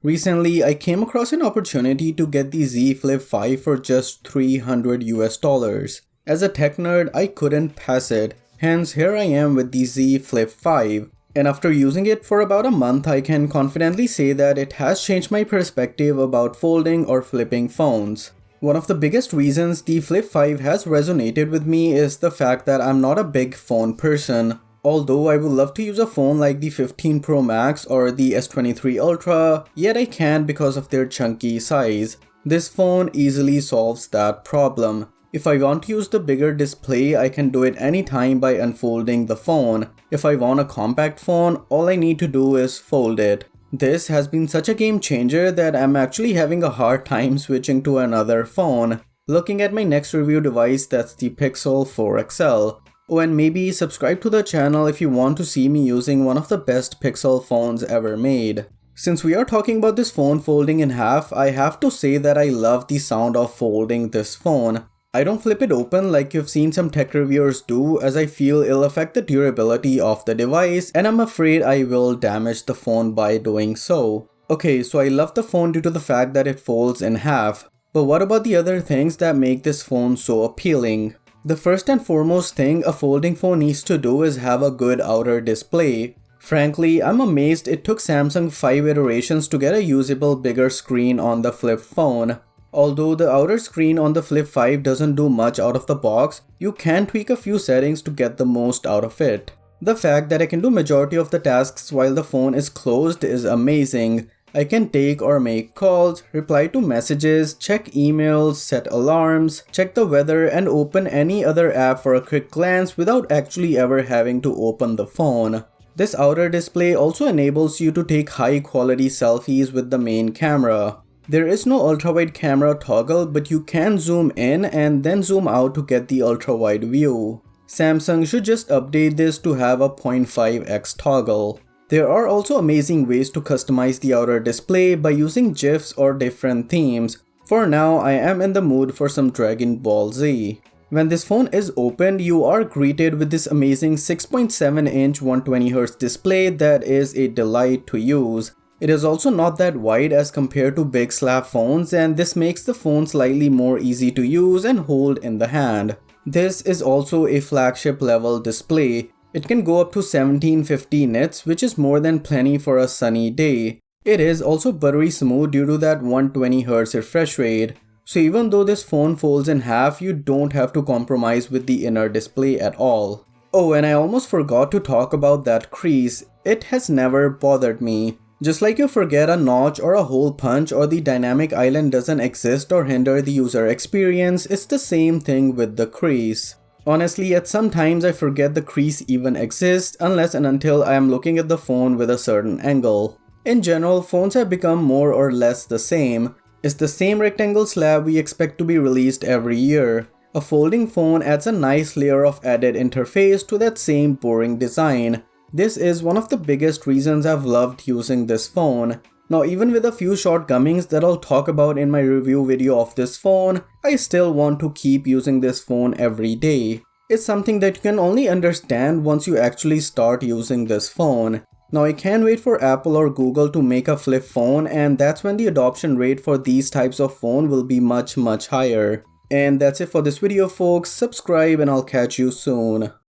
Recently, I came across an opportunity to get the Z Flip 5 for just $300. As a tech nerd, I couldn't pass it. Hence, here I am with the Z Flip 5. And after using it for about a month, I can confidently say that it has changed my perspective about folding or flipping phones. One of the biggest reasons the Flip 5 has resonated with me is the fact that I'm not a big phone person. Although I would love to use a phone like the 15 Pro Max or the S23 Ultra, yet I can't because of their chunky size. This phone easily solves that problem. If I want to use the bigger display, I can do it anytime by unfolding the phone. If I want a compact phone, all I need to do is fold it. This has been such a game changer that I'm actually having a hard time switching to another phone. Looking at my next review device, that's the Pixel 4 XL. Oh, and maybe subscribe to the channel if you want to see me using one of the best Pixel phones ever made. Since we are talking about this phone folding in half, I have to say that I love the sound of folding this phone. I don't flip it open like you've seen some tech reviewers do, as I feel it'll affect the durability of the device and I'm afraid I will damage the phone by doing so. Okay, so I love the phone due to the fact that it folds in half. But what about the other things that make this phone so appealing? The first and foremost thing a folding phone needs to do is have a good outer display. Frankly, I'm amazed it took Samsung 5 iterations to get a usable bigger screen on the flip phone. Although the outer screen on the Flip 5 doesn't do much out of the box, you can tweak a few settings to get the most out of it. The fact that I can do majority of the tasks while the phone is closed is amazing. I can take or make calls, reply to messages, check emails, set alarms, check the weather, and open any other app for a quick glance without actually ever having to open the phone. This outer display also enables you to take high quality selfies with the main camera. There is no ultra-wide camera toggle, but you can zoom in and then zoom out to get the ultra-wide view. Samsung should just update this to have a 0.5x toggle. There are also amazing ways to customize the outer display by using GIFs or different themes. For now, I am in the mood for some Dragon Ball Z. When this phone is opened, you are greeted with this amazing 6.7-inch 120Hz display that is a delight to use. It is also not that wide as compared to big slab phones, and this makes the phone slightly more easy to use and hold in the hand. This is also a flagship level display. It can go up to 1750 nits, which is more than plenty for a sunny day. It is also buttery smooth due to that 120Hz refresh rate. So even though this phone folds in half, you don't have to compromise with the inner display at all. Oh, and I almost forgot to talk about that crease. It has never bothered me. Just like you forget a notch or a hole punch or the dynamic island doesn't exist or hinder the user experience, it's the same thing with the crease. Honestly, at some times I forget the crease even exists unless and until I am looking at the phone with a certain angle. In general, phones have become more or less the same. It's the same rectangle slab we expect to be released every year. A folding phone adds a nice layer of added interface to that same boring design. This is one of the biggest reasons I've loved using this phone. Now, even with a few shortcomings that I'll talk about in my review video of this phone, I still want to keep using this phone every day. It's something that you can only understand once you actually start using this phone. Now, I can't wait for Apple or Google to make a flip phone, and that's when the adoption rate for these types of phone will be much higher. And that's it for this video folks. Subscribe and I'll catch you soon.